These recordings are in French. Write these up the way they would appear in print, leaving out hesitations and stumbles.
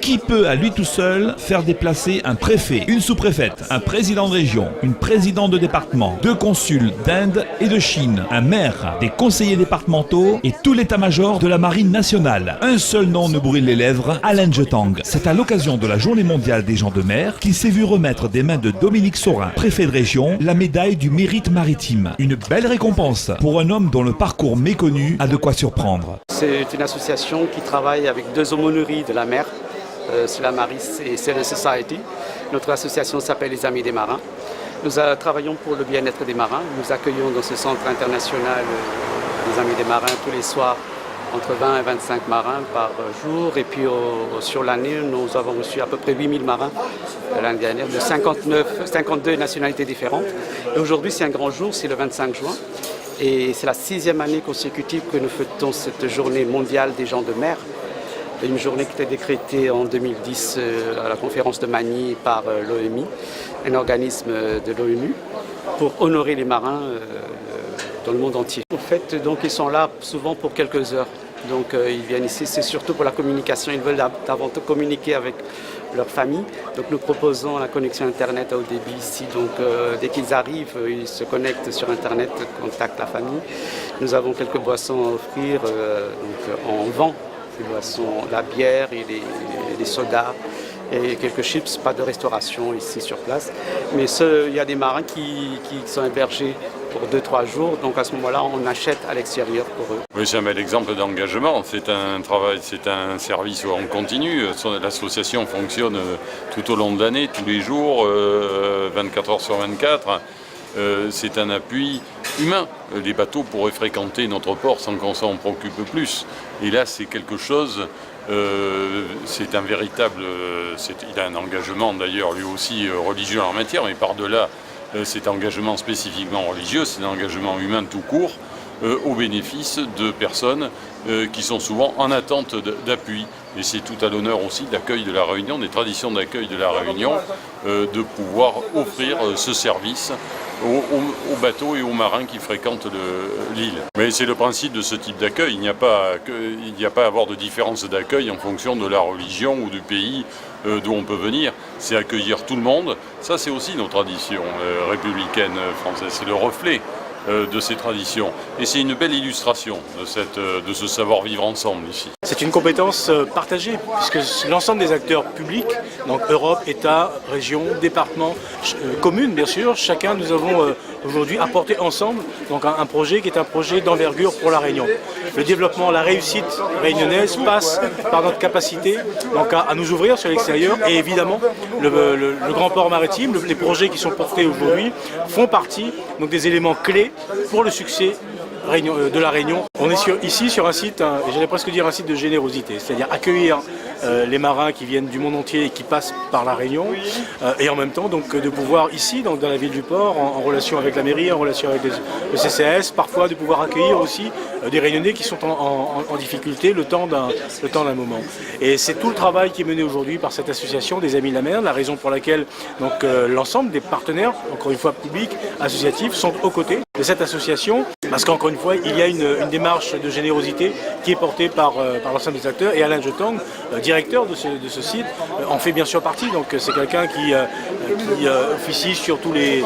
Qui peut à lui tout seul faire déplacer un préfet, une sous-préfète, un président de région, une présidente de département, 2 consuls d'Inde et de Chine, un maire, des conseillers départementaux et tout l'état-major de la marine nationale? Un seul nom ne brûle les lèvres, Alain Jetang. C'est à l'occasion de la journée mondiale des gens de mer qu'il s'est vu remettre des mains de Dominique Saurin, préfet de région, la médaille du mérite maritime. Une belle récompense pour un homme dont le parcours méconnu a de quoi surprendre. C'est une association qui travaille avec 2 aumôneries de la mer. C'est la Maris et Sailor Society. Notre association s'appelle les Amis des Marins. Nous travaillons pour le bien-être des marins. Nous accueillons dans ce centre international des Amis des Marins tous les soirs entre 20 et 25 marins par jour. Et puis sur l'année, nous avons reçu à peu près 8000 marins l'année dernière de 52 nationalités différentes. Et aujourd'hui, c'est un grand jour, c'est le 25 juin. Et c'est la 6e année consécutive que nous fêtons cette journée mondiale des gens de mer. Une journée qui était décrétée en 2010 à la conférence de Manille par l'OMI, un organisme de l'ONU, pour honorer les marins dans le monde entier. En fait, donc, ils sont là souvent pour quelques heures. Donc ils viennent ici, c'est surtout pour la communication. Ils veulent davantage communiquer avec leur famille. Donc nous proposons la connexion Internet à haut débit ici. Donc dès qu'ils arrivent, ils se connectent sur Internet, contactent la famille. Nous avons quelques boissons à offrir en vent. Des boissons, la bière et les sodas et quelques chips, pas de restauration ici sur place. Mais il y a des marins qui sont hébergés pour 2-3 jours, donc à ce moment-là, on achète à l'extérieur pour eux. Oui, c'est un bel exemple d'engagement. C'est un travail, c'est un service où on continue. L'association fonctionne tout au long de l'année, tous les jours, 24 heures sur 24. C'est un appui humain. Les bateaux pourraient fréquenter notre port sans qu'on s'en préoccupe plus. Et là, c'est quelque chose, c'est un véritable... il a un engagement d'ailleurs lui aussi religieux en matière, mais par-delà cet engagement spécifiquement religieux, c'est un engagement humain tout court au bénéfice de personnes qui sont souvent en attente d'appui. Et c'est tout à l'honneur aussi de l'accueil de la Réunion, des traditions d'accueil de la Réunion, de pouvoir offrir ce service aux bateaux et aux marins qui fréquentent l'île. Mais c'est le principe de ce type d'accueil. Il n'y a pas à avoir de différence d'accueil en fonction de la religion ou du pays d'où on peut venir. C'est accueillir tout le monde. Ça, c'est aussi nos traditions républicaines françaises. C'est le reflet de ces traditions. Et c'est une belle illustration de ce savoir-vivre ensemble ici. C'est une compétence partagée, puisque l'ensemble des acteurs publics, donc Europe, État, région, département, communes bien sûr, chacun nous avons aujourd'hui apporté ensemble donc un projet qui est un projet d'envergure pour la Réunion. Le développement, la réussite réunionnaise passe par notre capacité donc à nous ouvrir sur l'extérieur et évidemment le grand port maritime, les projets qui sont portés aujourd'hui font partie donc, des éléments clés pour le succès de la Réunion. On est ici sur un site, j'allais presque dire un site de générosité, c'est-à-dire accueillir les marins qui viennent du monde entier et qui passent par la Réunion et en même temps donc, de pouvoir ici donc, dans la ville du port en relation avec la mairie, en relation avec le CCAS, parfois de pouvoir accueillir aussi des Réunionnais qui sont en difficulté le temps d'un moment. Et c'est tout le travail qui est mené aujourd'hui par cette association des Amis de la Mer, la raison pour laquelle l'ensemble des partenaires, encore une fois publics, associatifs, sont aux côtés de cette association, parce qu'encore une fois, il y a une démarche de générosité qui est portée par l'ensemble des acteurs, et Alain Jetang, directeur de ce site, en fait bien sûr partie, donc c'est quelqu'un qui officie sur tous les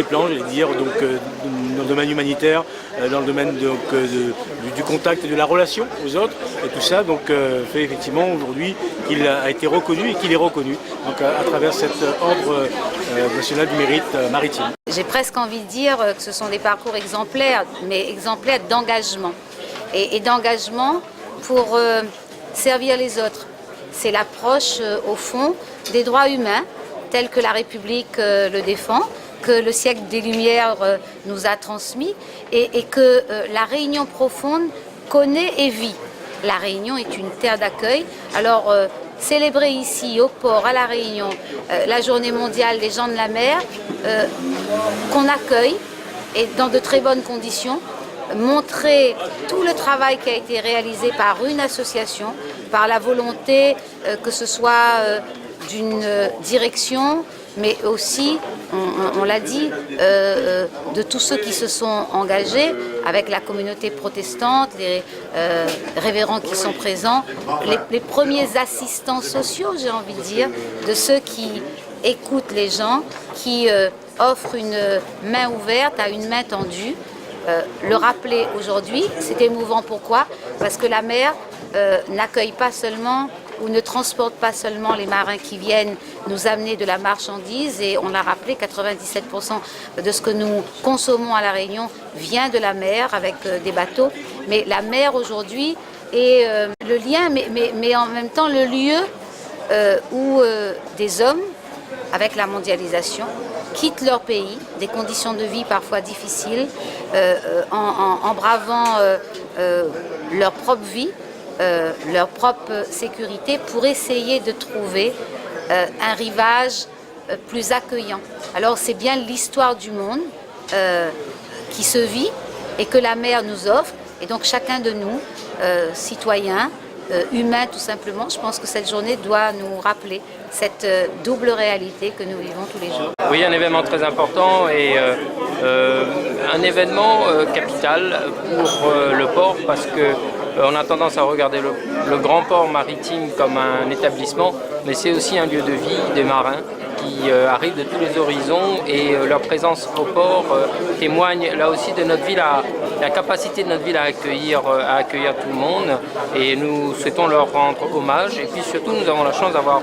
plans, j'allais dire, donc dans le domaine humanitaire, dans le domaine du contact et de la relation aux autres, et tout ça donc fait effectivement aujourd'hui qu'il a été reconnu et qu'il est reconnu donc, à travers cet ordre national du mérite maritime. J'ai presque envie de dire que ce sont des parcours exemplaires, mais exemplaires d'engagement. Et d'engagement pour servir les autres. C'est l'approche, au fond, des droits humains, tels que la République le défend, que le siècle des Lumières nous a transmis et que la Réunion profonde connaît et vit. La Réunion est une terre d'accueil. Alors, célébrer ici, au port, à La Réunion, la journée mondiale des gens de la mer, qu'on accueille et dans de très bonnes conditions, montrer tout le travail qui a été réalisé par une association, par la volonté que ce soit d'une direction, mais aussi, on l'a dit, de tous ceux qui se sont engagés avec la communauté protestante, les révérends qui sont présents, les premiers assistants sociaux, j'ai envie de dire, de ceux qui écoutent les gens, qui offrent une main ouverte à une main tendue. Le rappeler aujourd'hui, c'est émouvant. Pourquoi? Parce que la mer n'accueille pas seulement ou ne transporte pas seulement les marins qui viennent nous amener de la marchandise, et on l'a rappelé, 97% de ce que nous consommons à La Réunion vient de la mer avec des bateaux. Mais la mer aujourd'hui est le lien, mais en même temps le lieu où des hommes, avec la mondialisation, quittent leur pays, des conditions de vie parfois difficiles, en bravant leur propre vie, leur propre sécurité, pour essayer de trouver un rivage plus accueillant. Alors c'est bien l'histoire du monde qui se vit et que la mer nous offre, et donc chacun de nous, citoyens, humains tout simplement, je pense que cette journée doit nous rappeler cette double réalité que nous vivons tous les jours. Oui, un événement très important et un événement capital pour le port, parce que on a tendance à regarder le grand port maritime comme un établissement, mais c'est aussi un lieu de vie des marins qui arrivent de tous les horizons, et leur présence au port témoigne là aussi de notre ville, la capacité de notre ville à accueillir tout le monde, et nous souhaitons leur rendre hommage. Et puis surtout, nous avons la chance d'avoir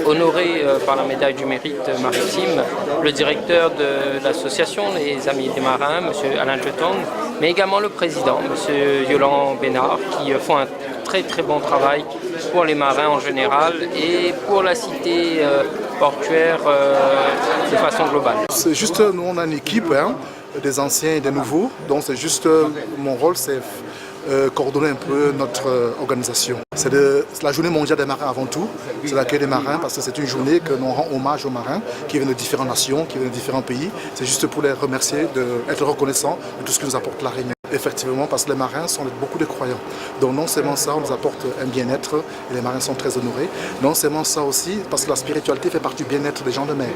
honoré par la médaille du mérite maritime le directeur de l'association Les Amis des Marins, M. Alain Jeton, mais également le président, M. Yolande Bénard, qui font un très très bon travail pour les marins en général et pour la cité portuaire de façon globale. C'est juste, nous on a une équipe, des anciens et des nouveaux, donc c'est juste, mon rôle c'est coordonner un peu notre organisation. C'est la journée mondiale des marins avant tout, c'est l'accueil des marins, parce que c'est une journée que l'on rend hommage aux marins qui viennent de différentes nations, qui viennent de différents pays. C'est juste pour les remercier, d'être reconnaissants de tout ce que nous apporte la Réunion. Effectivement, parce que les marins sont beaucoup de croyants. Donc non seulement ça, on nous apporte un bien-être, et les marins sont très honorés. Non seulement ça aussi, parce que la spiritualité fait partie du bien-être des gens de mer.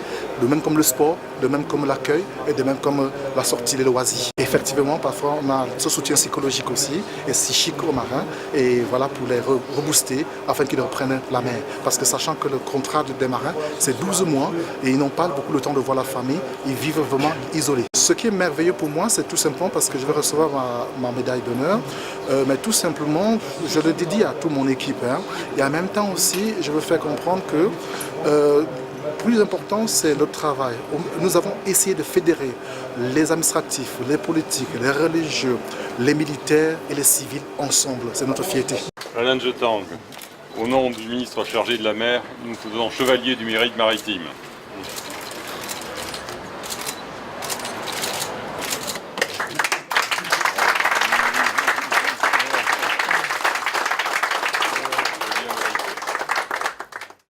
De même comme le sport, de même comme l'accueil, et de même comme la sortie, les loisirs. Effectivement, parfois on a ce soutien psychologique aussi, et psychique aux marins, et voilà, pour les rebooster, afin qu'ils reprennent la mer. Parce que sachant que le contrat des marins, c'est 12 mois, et ils n'ont pas beaucoup le temps de voir la famille, ils vivent vraiment isolés. Ce qui est merveilleux pour moi, c'est tout simplement parce que je vais recevoir ma médaille d'honneur, mais tout simplement, je le dédie à toute mon équipe. Et en même temps aussi, je veux faire comprendre que plus important, c'est le travail. Nous avons essayé de fédérer les administratifs, les politiques, les religieux, les militaires et les civils ensemble. C'est notre fierté. Alain Jeton, au nom du ministre chargé de la mer, nous faisons chevalier du mérite maritime.